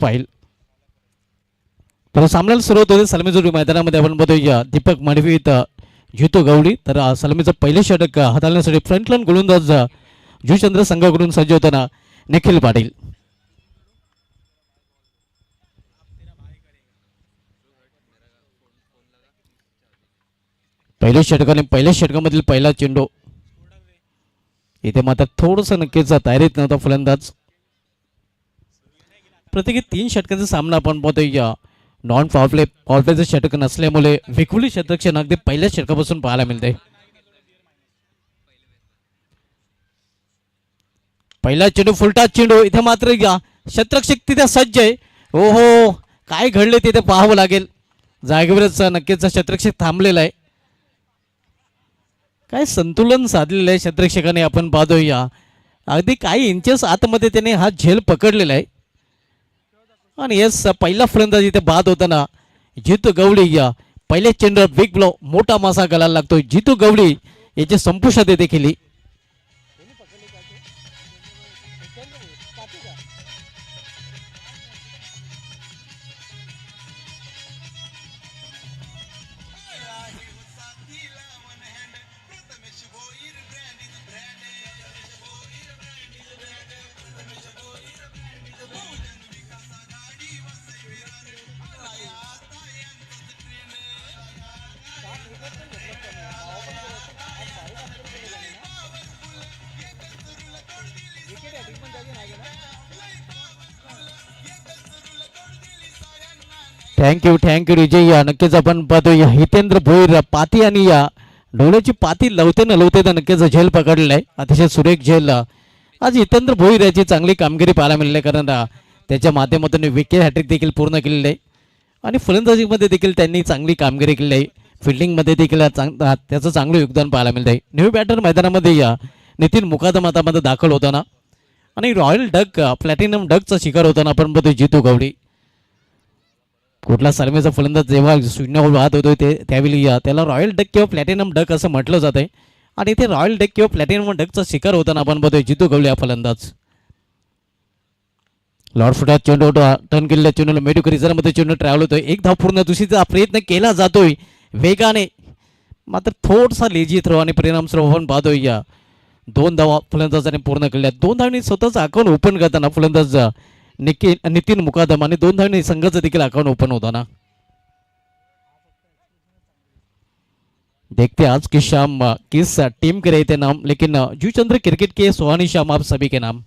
पाहिल. तर सामन्याला सुरुवात होते सलामीजोडी मैदानामध्ये आपण बघूया दीपक मडवीत जितू गवळी. तर सलामीचं पहिले षटक हाताळण्यासाठी फ्रंटलाईन गोलंदाज जुचंद्र संघाकडून सज्ज होताना निखिल पाटील. पहिल्या षटकाने पहिल्या षटकामधील पहिला चेंडू. इथे मात्र थोडंसं नक्कीच तयारीत नव्हता फलंदाज. प्रत्येकी 3 षटकांचा सामना आपण पाहतोय. नॉन पॉवरप्लेचं षटक नसल्यामुळे विखुली शतरक्षण अगदी पहिल्या षटकापासून पाहायला मिळते. पहिला चेंडू फुलटा चेंडू. इथे मात्र शतरक्षक तिथे सज्ज आहे. हो काय घडले तिथे पाहावं लागेल. जागेवरच नक्कीच शतरक्षक थांबलेला आहे. काय संतुलन साधलेलं आहे शतरक्षकाने आपण पाहतोय. अगदी काही इंचेस आतमध्ये त्याने हा झेल पकडलेला आहे. आणि यस पहिला फलंदाज इथे बाद होताना जितू गवळी पहिल्या चेंडूवर बिग ब्लो मोठा मासा गळायला लागतोय. जितू गवळी याची संपुष्टात देखील. थँक्यू विजय. नक्कीच आपण पाहतो हितेंद्र भोईर पाती आणि डोळ्याची पाती लवते तर नक्कीच झेल पकडलेला आहे. अतिशय सुरेख झेल आज हितेंद्र भोईर याची चांगली कामगिरी पाहायला मिळाली आहे. कारण त्याच्या माध्यमातून विकेट हॅट्रिक देखील पूर्ण केलेली आहे. आणि फलंदाजीमध्ये देखील त्यांनी चांगली कामगिरी केली आहे. फिल्डिंगमध्ये देखील त्याचं चांगलं योगदान पाहायला मिळत आहे. न्यू बॅटर मैदानामध्ये नितीन मुकादम आता दाखल होताना आणि रॉयल डक प्लॅटिनम डकचा शिकार होताना आपण बघतो जितू गवळी. कुठला सलामीचा फलंदाज जेव्हा शून्यावर वाहत होतो त्यावेळी त्याला रॉयल डक किंवा प्लॅटिनम डक असं म्हटलं जात आहे. आणि इथे रॉयल डक किंवा प्लॅटिनम डकचा शिकार होताना आपण बघतोय जितू गवळी हा फलंदाज. लॉर्ड फुटात चेंडू टर्न केलेल्या चेंडूला मेडुकरी जरामध्ये चेंडू ट्रॅव्हल होतोय. एक धाव पूर्ण दुसरीचा प्रयत्न केला जातोय वेगाने, मात्र थोडासा लेझी थ्रो आणि परिणाम थ्रो आपण पाहतोय. 2 धावा फलंदाजाने पूर्ण केल्या. 2 धावांनी स्वतःचं अकाउंट ओपन करताना फलंदाज नितीन मुकादम आणि 2 धावांनी संघाचं देखील अकाउंट ओपन होताना. देखते आज की शाम किस टीम के रहते नाम, लेकिन जुचंद्र क्रिकेट के सुहानी शाम आप सभी के नाम.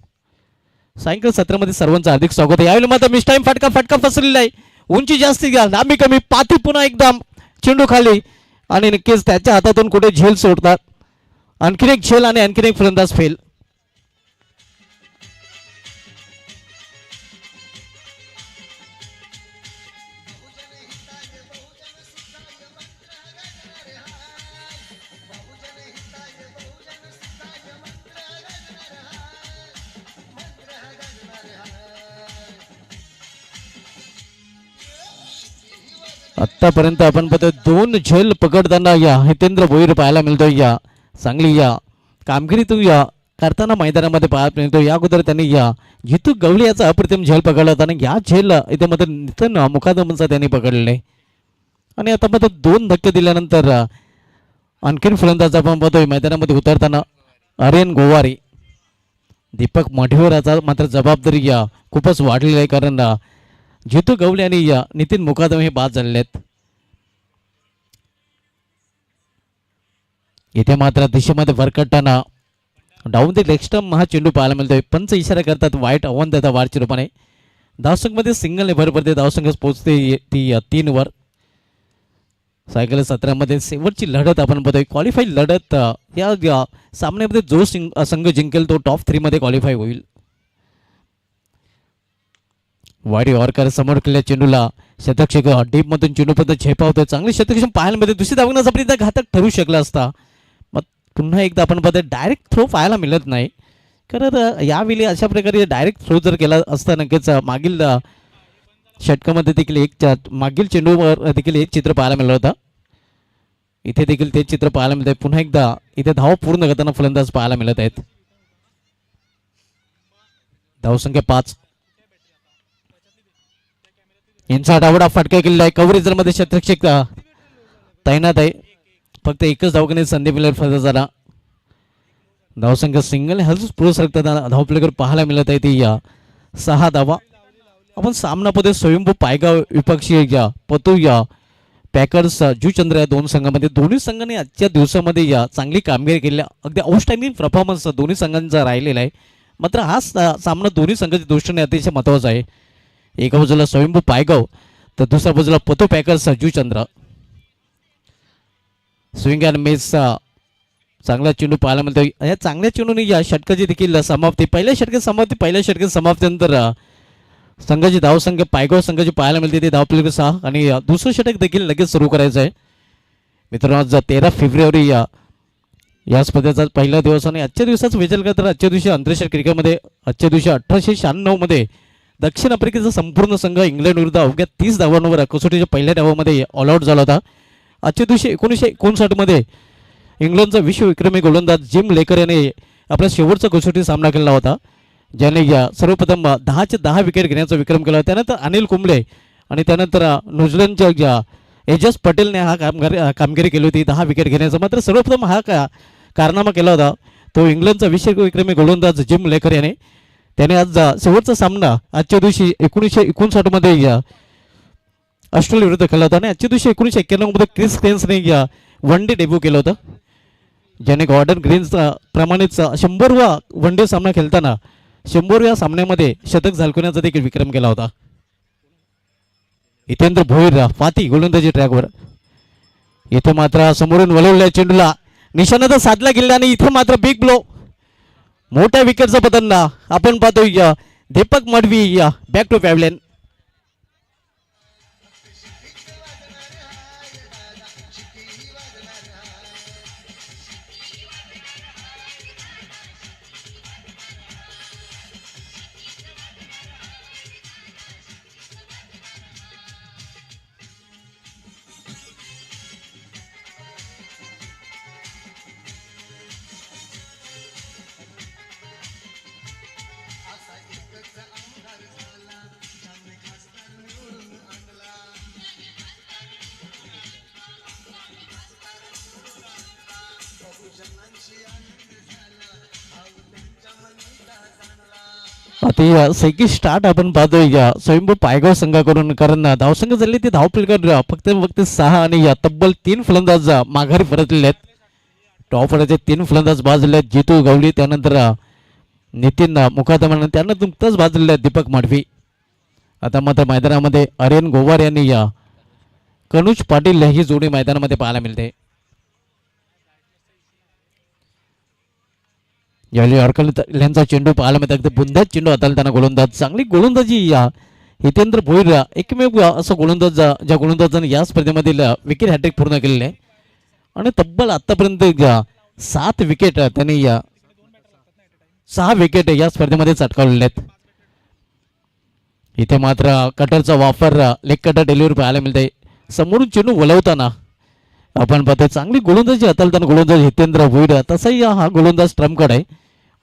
सायंकाळ सत्रामध्ये सर्वांचं हार्दिक स्वागत आहे. यावेळी मात्र मिस टाइम फटका फसलेला आहे. उंची जास्ती घ्या, लांबी कमी, पाती पुन्हा एकदम चेंडू खाली आणि नक्कीच त्याच्या हातातून कुठे झेल सोडतात. आणखीन एक झेल आणि आणखीन एक फलंदाज फेल. आतापर्यंत आपण पाहतो 2 झेल पकडताना हितेंद्र भोईर पाहायला मिळतो. चांगली कामगिरी तू करताना मैदानामध्ये पाहायला मिळतो. या अगोदर त्यांनी जितू गवळी याचा अप्रतिम झेल पकडला होता आणि या झेल इथे मात्र नितीन मुकादमचा त्यांनी पकडले. आणि आता मात्र 2 धक्के दिल्यानंतर आणखीन फलंदाज आपण पाहतोय मैदानामध्ये उतरताना आर्यन गोवारी. दीपक मढीवराचा मात्र जबाबदारी खूपच वाढलेली आहे. कारण जितू गवळी आणि नितीन मुकादम हे बाद झालेले आहेत. इथे मात्र दिशेमध्ये भरकटताना डाऊन द लेग स्टंप हा चेंडू पाहायला मिळतोय. पंच इशारा करतात वाईट आव्हान देतात वारच्या रूपाने. धावसंख्येमध्ये सिंगलने भर पडते. धावसंख्या पोहोचते ती 3 वर. सायकल 17 शेवटची लढत आपण बघतोय. क्वालिफाय लढत या सामन्यामध्ये जो संघ जिंकेल तो टॉप 3 मध्ये क्वालिफाय होईल. वाडी ऑर्कर समोर केलेल्या चेंडूला शतरक्षक डीप मधून चेंडूपर्यंत झेपावतोय. चांगली शतरक्षण पाहायला मिळते. दुसरी धावण्याचा प्रयत्न घातक ठरू शकला असता. मग पुन्हा एकदा आपण बघतोय डायरेक्ट थ्रो पाहायला मिळत नाही. कारण यावेळी अशा प्रकारे डायरेक्ट थ्रो जर केला असता नक्कीच मागील षटकामध्ये देखील मागील चेंडूवर देखील एक चित्र पाहायला मिळालं होतं. इथे देखील ते चित्र पाहायला मिळत आहे. पुन्हा एकदा इथे धाव पूर्ण करताना फलंदाज पाहायला मिळत आहेत. धावसंख्या 5. यांचा डावडा फटका केलेला आहे. कव्हरेजमध्ये शतरक्षक तैनात आहे. फक्त एकच धावकीने संदीप मिलर फरक झाला. धावसंख्या सिंगल हल्स पुरुष रक्तदान धावपलेकर पाहायला मिळत आहे ती या 6 धावा. आपण सामनामध्ये स्वयंभू पायगाव विपक्षी या पतू या पॅकर्स जुचंद्र या दोन संघामध्ये दोन्ही संघांनी आजच्या दिवसामध्ये या चांगली कामगिरी केली. अगदी आउटस्टँडिंग परफॉर्मन्स दोन्ही संघांचा राहिलेला आहे. मात्र हा सामना दोन्ही संघाच्या दृष्टीने अतिशय महत्त्वाचा आहे. एका बाजूला स्वयंभू पायगाव तर दुसऱ्या बाजूला पतू पॅकर्स जुचंद्र. स्विंग अँड मिसचा चांगला चेंडू पाहायला मिळतो. या चांगल्या चेंडूने या षटकाची देखील समाप्ती पहिल्या षटकात समाप्तीनंतर संघाची धावसंख्या पायगाव संघाची पाहायला मिळते ते धावपले 6 आणि दुसरं षटक देखील लगेच सुरू करायचं आहे. मित्रांनो आज 13 फेब्रुवारी या स्पर्धेचा पहिला दिवस आणि आजच्या दिवसाचा विचार केला तर आजच्या दिवशी आंतरराष्ट्रीय क्रिकेटमध्ये आजच्या दिवशी 1896 मध्ये दक्षिण आफ्रिकेचा संपूर्ण संघ इंग्लंड विरुद्ध अवघ्या 30 धावांवर कसोटीच्या पहिल्या डावामध्ये ऑल आउट झाला होता. आजच्या दिवशी 1959 मध्ये इंग्लंडचा विश्वविक्रमी गोलंदाज जिम लेकर याने आपला शेवटचा कसोटी सामना केला होता, ज्याने सर्वप्रथम 10 विकेट घेण्याचा विक्रम केला होता. त्यानंतर अनिल कुंबळे आणि त्यानंतर न्यूझीलंडच्या एजस पटेलने कामगिरी केली होती 10 विकेट घेण्याचा. मात्र सर्वप्रथम कारनामा केला होता तो इंग्लंडचा विश्वविक्रमी गोलंदाज जिम लेकर याने. त्याने आज शेवटचा सामना आजच्या दिवशी 1959 मध्ये ऑस्ट्रेलिया विरुद्ध खेळला होता आणि आजच्या दिवशी 1991 मध्ये क्रिस टेन्सने वन डे डेब्यू केलं होतं, ज्याने गॉर्डन ग्रीन्स प्रमाणेच 100वा वन डे सामना खेळताना 100व्या सामन्यामध्ये शतक झळकवण्याचा देखील विक्रम केला होता. हितेंद्र भोईर फाती गोलंदाजी ट्रॅकवर. इथे मात्र समोरून वळवलेल्या चेंडूला निशाणा तर साधला गेला आणि इथे मात्र बिग ब्लो मोठ्या विकेटचा पतन आपण पाहतोय. Deepak Madvi back to pavilion. आता सैकी स्टार्ट आपण पाहतोय स्वयंभू पायगाव संघाकडून, कारण धावसंख्या झाली ते धावपलकर फक्त 6 आणि तब्बल 3 फलंदाज माघारी परतलेले आहेत. टॉप ऑर्डरचे 3 फलंदाज बाजले आहेत. जितू गवळी, त्यानंतर नितीन मुकादम, त्यानंतर नुकताच बाजलेले आहेत दीपक मडवी. आता मात्र मैदानामध्ये आर्यन गोवार यांनी कनुज पाटील ही जोडी मैदानामध्ये पाहायला मिळते. यावेळी यांचा चेंडू पाहायला मिळतात. अगदी बुंद्यात चेंडू हाताळताना गोलंदाज चांगली गोलंदाजी हितेंद्र भोईर एकमेव असं गोलंदाज ज्या गोलंदाजाने या स्पर्धेमधील विकेट हॅट्रिक पूर्ण केलेले आहे आणि तब्बल आतापर्यंत 7 विकेट त्यांनी 6 विकेट या स्पर्धेमध्ये चटकावलेले आहेत. इथे मात्र कटरचा वापर लेग कटर डिलिव्हरी पाहायला मिळते. समोरून चेंडू वळवताना आपण पाहतोय चांगली गोलंदाजी हाताळताना गोलंदाज हितेंद्र भोईर. तसाही हा गोलंदाज ट्रम्पकड आहे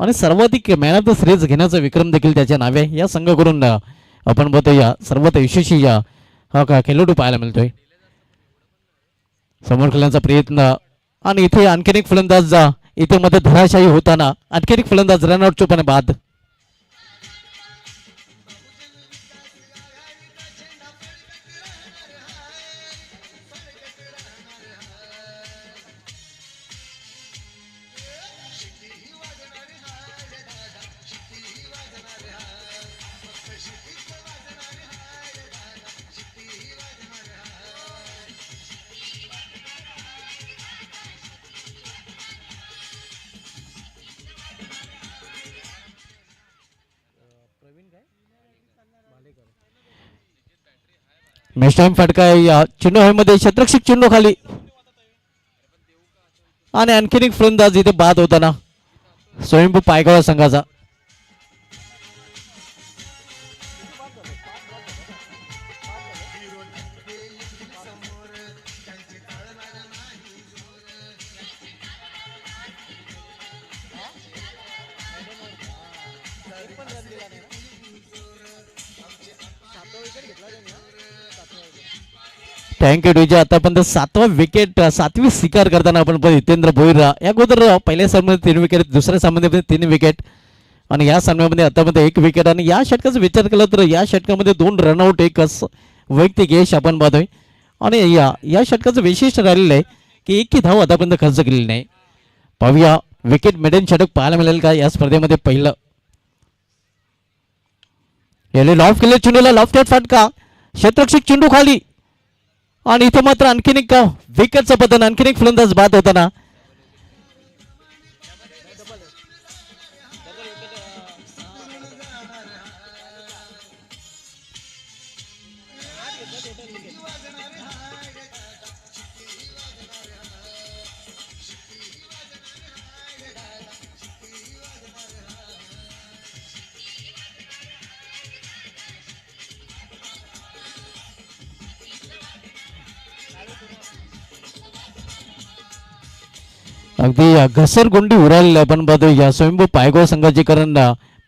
आणि सर्वाधिक मॅन ऑफ द सिरीज घेण्याचा विक्रम देखील त्याच्या नावे. या संघाकडून आपण पाहतोय सर्वात यशस्वी हा खेळाडू पाहायला मिळतोय. समोर खेळण्याचा प्रयत्न आणि इथे आणखीन एक फलंदाज इथे मध्ये धराशायी होताना आणखीन एक फलंदाज रनआउट चुपाने बाद. मॅच टाइम फटका चेंडू हवेमध्ये शतरक्षक चेंडू खाली आणि आणखीन एक फलंदाज इथे बाद होताना स्वयंभू पायगाव संघाचा. Thank you DJ. आतापर्यंत 7वा विकेट 7वी स्वीकार करताना आपण हितेंद्र भोईर या अगोदर पहिल्या सामन्यामध्ये 3 विकेट, दुसऱ्या सामन्यामध्ये 3 विकेट आणि या सामन्यामध्ये आतापर्यंत 1 विकेट. आणि या षटकाचा विचार केला तर या षटकामध्ये 2 रनआउट, 1 वैयक्तिक यश आपण पाहतोय. आणि या षटकाचं वैशिष्ट्य राहिलेलं आहे की एकही धाव आतापर्यंत खर्च केलेली नाही. पाहूया विकेट मेडन षटक पाहायला मिळेल का या स्पर्धेमध्ये. पहिलं याने लॉफ केले चेंडूला, लॉफ्ट फटका, क्षेत्ररक्षक चेंडू खाली आणि इथे मात्र आणखीन एक विकेटचं पतन, आणखीन एक फलंदाज बाद होताना. अगदी घसरगुंडी उरालेली आपण बघतो या स्वयंभू पायगाव संघाची. कारण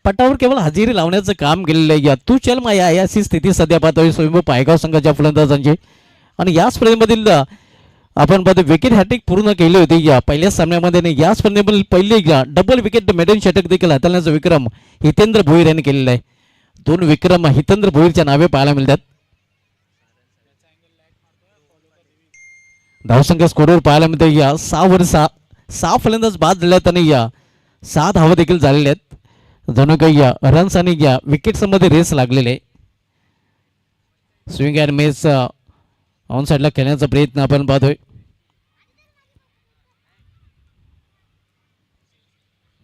पटावर केवळ हजेरी लावण्याचं काम केलेलं आहे. या तू चल माया अशी स्थिती सध्या पाहतोय स्वयंभू पायगाव संघाच्या फलंदाजांची. आणि या स्पर्धेमधील आपण पाहतो विकेट हॅट्रिक पूर्ण केली होती या पहिल्या सामन्यामध्ये. या स्पर्धेमधील पहिली डबल विकेट मेडन षटक देखील हाताळण्याचा विक्रम हितेंद्र भोईर यांनी केलेला आहे. 2 विक्रम हितेंद्र भोईरच्या नावे पाहायला मिळतात. धावसंख्या स्कोरवर पाहायला मिळते या 6 फलंदाज बाद झाल्यात आणि या 6 धावा देखील झालेल्या आहेत. जणू काही या रन्स आणि या विकेट्समध्ये रेस लागलेले. स्विंग अँड मिस ऑन साईडला खेळण्याचा प्रयत्न आपण पाहतोय.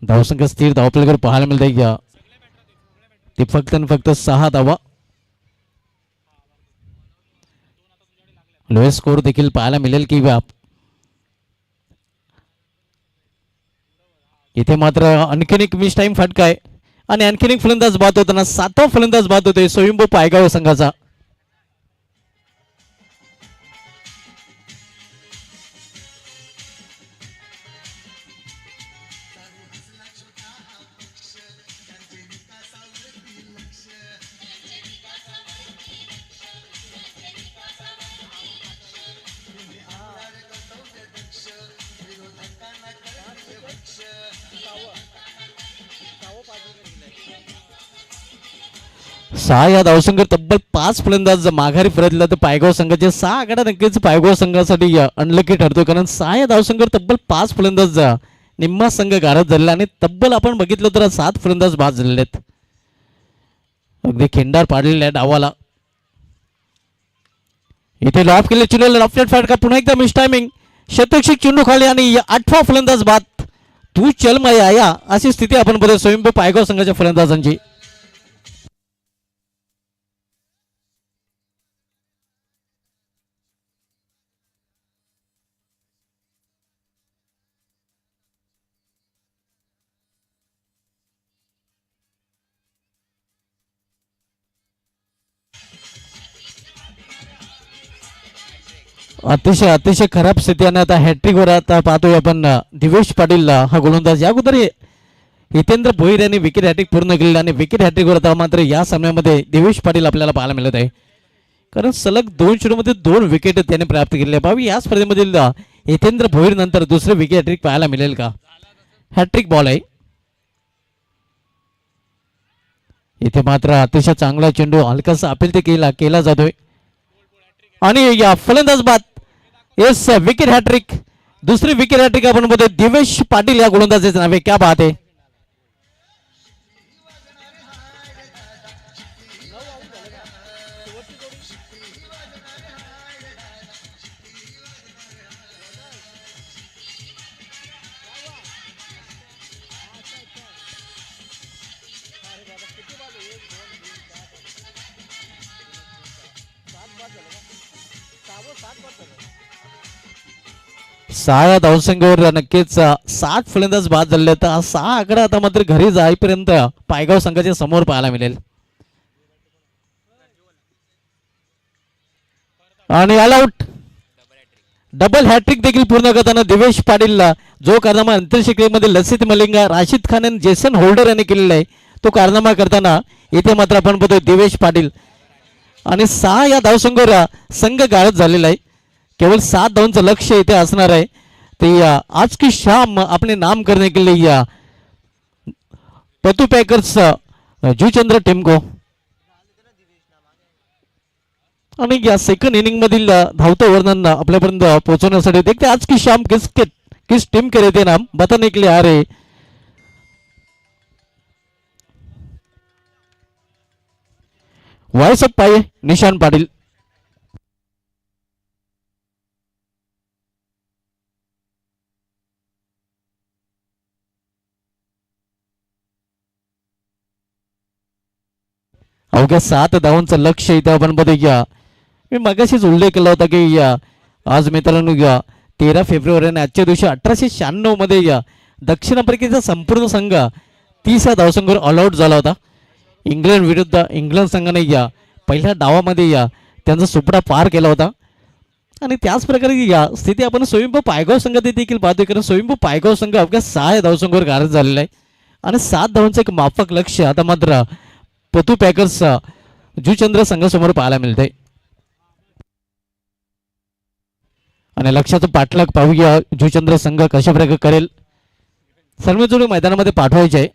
धावसंख्या स्थिर धावपलकर पाहायला मिळते या ते फक्त आणि फक्त 6 धावा. लोएस्ट स्कोर देखील पाहायला मिळेल की इथे मात्र आणखीन एक मिस टाइम फटका आहे आणि आणखीन एक फलंदाज बाद होताना 7वा फलंदाज बाद होतोय स्वयंभू पायगाव संघाचा. या धावसंख्या तब्बल 5 फलंदाज माघारी परतला तर पायगाव संघाचे 6 आकडा नक्कीच पायगाव संघासाठी अनलकी ठरतो. कारण 6 या धावसंख्या तब्बल 5 फलंदाज निम्मा संघ गारद झालेला आणि तब्बल आपण बघितलं तर 7 फलंदाज बाद झालेले आहेत. अगदी खिंडार पाडलेला आहे डावाला. इथे लॉफ केले चेंडूला लॉफ्टेड फटका, पुन्हा एकदा मिस टायमिंग, क्षेत्ररक्षक चेंडू खाली आणि 8वा फलंदाज बाद. तू चल माया या अशी स्थिती आपण बघतो स्वयंभू पायगाव संघाच्या फलंदाजांची. अतिशय अतिशय खराब स्थिती आणि आता हॅट्रिकवर आता पाहतोय आपण दिवेश पाटील हा गोलंदाज. या अगोदर हितेंद्र भोईर यांनी विकेट हॅट्रिक पूर्ण केलेला आणि विकेट हॅट्रिकवर आता मात्र या सामन्यामध्ये दिवेश पाटील आपल्याला पाहायला मिळत आहे. कारण सलग 2 चेंडूमध्ये 2 विकेट त्याने प्राप्त केले. भावी या स्पर्धेमधील हितेंद्र भोईर नंतर दुसरे विकेट हॅट्रिक पाहायला मिळेल का. हॅट्रिक बॉल आहे. इथे मात्र अतिशय चांगला चेंडू हलकासा अपील ते केला जातोय आणि या फलंदाज बाद. येस विकेट हॅट्रिक, दुसरी विकेट हॅट्रिक आपण बघतो दिवेश पाटील या गोलंदाजाचे नावे. क्या बात आहे. सहा धावसंख्येवर नक्कीच 7 फलंदाज बाद झाले. तर हा 6 आकडा आता मात्र घरी जाईपर्यंत पायगाव संघाच्या समोर पाहायला मिळेल. आणि ऑल आउट डबल हॅट्रिक देखील पूर्ण करताना दिवेश पाटील जो कारनामा अंतरशिक्रीमध्ये लसित मलिंगा, राशिद खान आणि जेसन होल्डर यांनी केलेला आहे तो कारनामा करताना इथे मात्र आपण बघतो दिवेश पाटील आणि 6 या धावसंघावर संघ गाळत झालेला आहे. केवळ 7 धावांचं लक्ष इथे असणार आहे. ते आज की शाम अपने नाम करने के लिए पतू पैकर्स जुचंद्र टीम को. आणि या सेकंड इनिंग मधील धावतं वर्णन आपल्यापर्यंत पोहोचवण्यासाठी देखते आज की शाम किस टीम के रहते नाम बताने के लिए आ रहे. वॉइस ऑफ पाये निशान पाटील. अवघ्या 7 धावांचं लक्ष इथं आपण बघूया. मी मगाशीच उल्लेख केला होता की आज मित्रांनो 13 फेब्रुवारी आणि आजच्या दिवशी 1896 मध्ये दक्षिण आफ्रिकेचा संपूर्ण संघ 30 या धावसंघावर ऑल आउट झाला होता. इंग्लंड विरुद्ध इंग्लंड संघाने पहिल्या डावामध्ये त्यांचा सुपडा पार केला होता. आणि त्याच प्रकारे स्थिती आपण स्वयंभू पायगाव संघात देखील पाहतोय, कारण स्वयंभू पायगाव संघ अवघ्या 6 या धावसंघावर गारद झालेला आहे. आणि 7 धावांचं एक माफक लक्ष आता मात्र पतू पॅकर्स जुचंद्र संघासमोर पाहायला मिळते. आणि लक्षाचं पाठलाग पाहूया जुचंद्र संघ कशा प्रकारे करेल. सर्वजोडी मैदानामध्ये पाठवायचे आहे.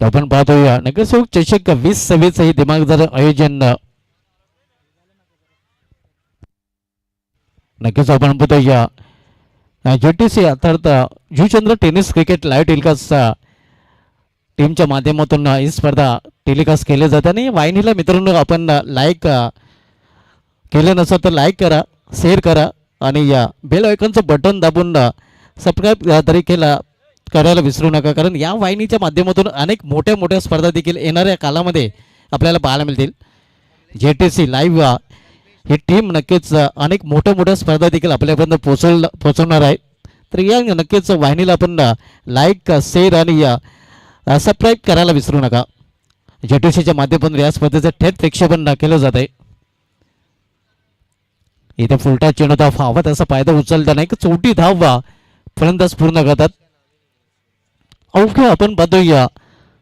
आपण पाहतोया नगरसेवक चषक 2026 हे दिमागदार आयोजन नक्कीच आपण पाहतोया. JTC अर्थात Juchandra tennis cricket live telecast टीमच्या माध्यमातून ही स्पर्धा टेलिकास्ट केली जाते. आणि वाहिनीला मित्रांनो आपण लाईक केलं नसेल तर लाईक करा, शेअर करा आणि बेल आयकॉनचं बटन दाबून सबस्क्राईब तरी करायला विसरू नका, कारण या वाहिनीच्या माध्यमातून अनेक मोठ्या स्पर्धा देखील येणाऱ्या कालामध्ये आपल्याला पाहायला मिळतील. JTC लाईव्ह ही टीम नक्कीच अनेक मोठ्या स्पर्धा देखील आपल्यापर्यंत पोहोचवणार आहे. तर या नक्कीच वाहिनीला आपण लाईक, शेअर आणि सबस्क्राईब करायला विसरू नका. JTCच्या माध्यमातून या स्पर्धेचं थेट प्रक्षेपण केलं जात आहे. इथे फुलटा चेंडू धाव हवा त्याचा फायदा उचलता नाही, चौथी धाव फलंदाज पूर्ण करतात. अवघ्या आपण पाहतोया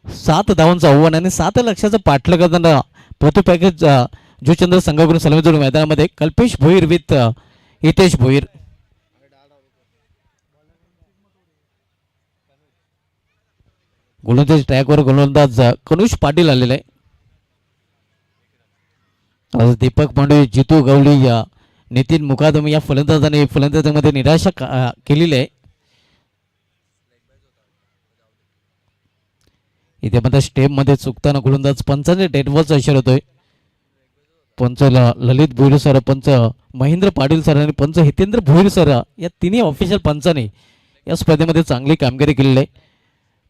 7 धावांचं आव्हान आणि 7 लक्षाचं पाठलं करताना पतू पॅकेज जुचंद्र संघाकडून सलामी जोडून मैदानामध्ये कल्पेश भोईर विथ हितेश भोईर. गोलंदाज ट्रॅकवर गोलंदाज कनुष पाटील आलेला आहे. दीपक पांडे, जितू गवळी, नितीन मुकादम या फलंदाजाने फलंदाजीमध्ये निराशा केलेली आहे. इथे मात्र स्टेपमध्ये चुकताना गोलंदाज पंचाने डेटबॉलचा इशारा होतोय. पंच ललित भोईर सर, पंच महेंद्र पाटील सर आणि पंच हितेंद्र भोईर सर या तिन्ही ऑफिशियल पंचाने या स्पर्धेमध्ये चांगली कामगिरी केलेली आहे.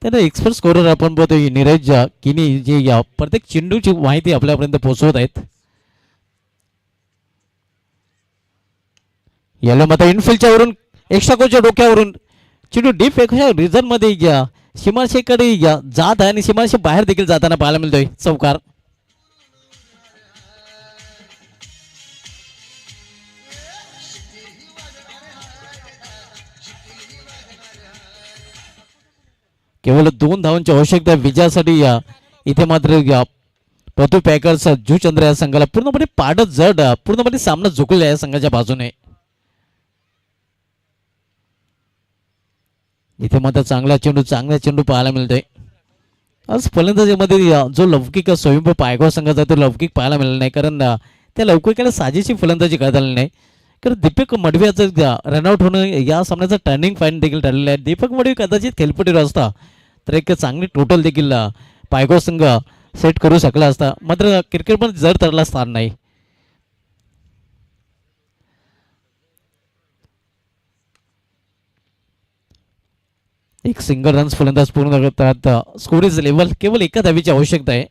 त्यांना एक्सपर्ट स्कोरर आपण बघतोय नीरज किनी जे या प्रत्येक चेंडूची माहिती आपल्यापर्यंत पोहोचवत आहेत. याला मात्र इनफिल्डच्या वरून एक्स्ट्रा कोचच्या डोक्यावरून चेंडू डीप एका रिझन मध्ये सीमारेषेकडे जात आहे आणि सीमारेषे बाहेर देखील जाताना पाहायला मिळतोय चौकार. केवळ 2 धावांची आवश्यकता विजयासाठी इथे मात्र पतू पॅकर्स जुचंद्र या संघाला पूर्णपणे पाडत जड पूर्णपणे सामना झुकलेला आहे संघाच्या बाजूने. इथे मात्र चांगला चेंडू पाहायला मिळतोय. आज फलंदाजीमध्ये जो लौकिक स्वयंभू पायगाव संघाचा तो लौकिक पाहायला मिळाला नाही, कारण त्या लौकिकाला साजेशी फलंदाजी करता आली नाही. कारण दीपक मडव्याचं रनआउट होणं या सामन्याचा टर्निंग पॉईंट देखील ठरलेला आहे. दीपक मडवी कदाचित खेळपट्टीवर असता तर एक चांगली टोटल देखील पायगाव संघ सेट करू शकला असता, मात्र क्रिकेट पण जर तरला स्थान नाही. एक सिंगल रन्स फलंदाज पूर्ण करतात. स्कोरेज लेवल केवळ एका धावीची आवश्यकता आहे.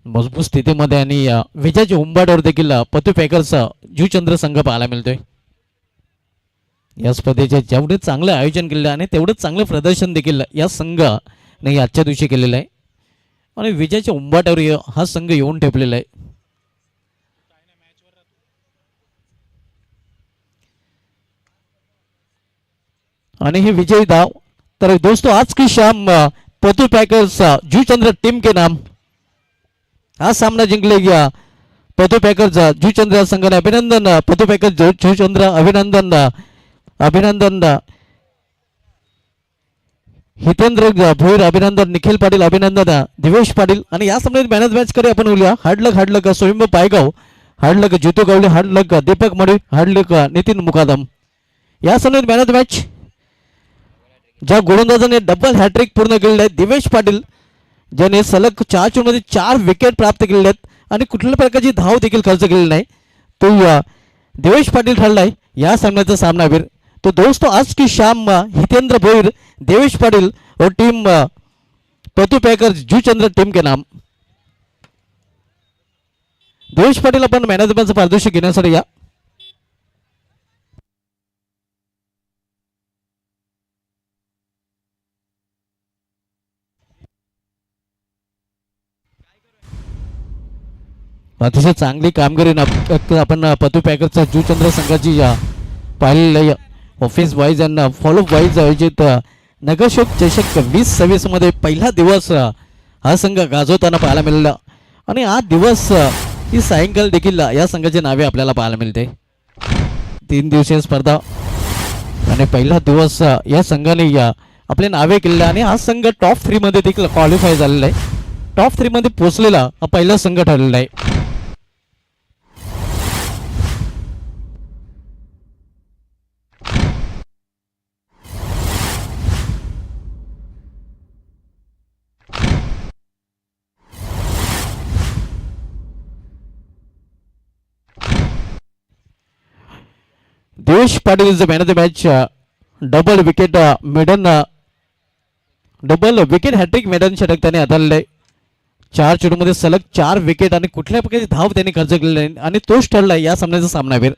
मजबूत स्थितीमध्ये आणि विजयाच्या उंबाड्यावर देखील पतू पॅकर्स जुचंद्र संघ पाहायला मिळतोय. या स्पर्धेचे जेवढे चांगलं आयोजन केलेलं आणि तेवढंच चांगलं प्रदर्शन देखील या संघाने आजच्या दिवशी केलेलं आहे आणि विजयाच्या उंबाट्यावर हा संघ येऊन ठेपलेला आहे. आणि हे विजयी धाव तर दोस्तों आज की शाम पतू पैकर्स जूचंद्र टीम के नाम। हा सामना जिंकले गया पतू पैकर्स जूचंद्र संघाने। अभिनंदन पतू पैकर्स जूचंद्र, अभिनंदन अभिनंदन हितेंद्र भोईर, अभिनंदन निखिल पाटील, अभिनंदन दिवेश पाटील। आणि या सामन्यात मॅन ऑफ मॅच कडे आपण बोलूया। हार्डलक स्वयंभू पायगाव, हार्डलक जितू गावले, हार्डलक दीपक मडे, हार्डलक नितीन मुकादम। या सामन्यात मॅन ऑफ मॅच ज्या गोलंदाजाने डबल हॅट्रिक पूर्ण केलेले आहे दिवेश पाटील, ज्याने सलग 4 चेंडूमध्ये 4 विकेट प्राप्त केलेले आहेत आणि कुठल्या प्रकारची धाव देखील खर्च केलेली नाही, तो दिवेश पाटील ठरला आहे या सामन्याचा सामनावीर। तो दोस्तों आज की शाम हितेंद्र भोईर, देवेश पाटिल और टीम पतू पैकर्स जूचंद्र टीम के नाम। देवेश पाटील आपण मॅन ऑफ द मॅच पारितोषिक घेण्यासाठी या। अतिशय चांगली कामगिरी आपण पतू पैकर्सच्या जूचंद्र संघाची पाहिलेली ऑफिस वाईज यांना फॉलो वाईज आयोजित नगरशोक चषक 2026 मध्ये पहिला दिवस हा संघ गाजवताना पाहायला मिळाला आणि हा दिवस ही सायंकाळ देखील या संघाचे नावे आपल्याला पाहायला मिळते। 3 दिवसीय स्पर्धा आणि पहिला दिवस या संघाने आपले नावे केले आणि हा संघ टॉप 3 मध्ये देखील क्वालिफाय झालेला आहे। टॉप 3 मध्ये पोहोचलेला हा पहिला संघ ठरलेला आहे। Devesh Patil is the man of the match. Double wicket hat trick मैदान षटक त्याने हाताळले। 4 चेंडूमध्ये सलग 4 विकेट आणि कुठल्या प्रकारची धाव त्यांनी खर्च केलेली आणि तोच ठरला या सामन्याचा सामनावीर।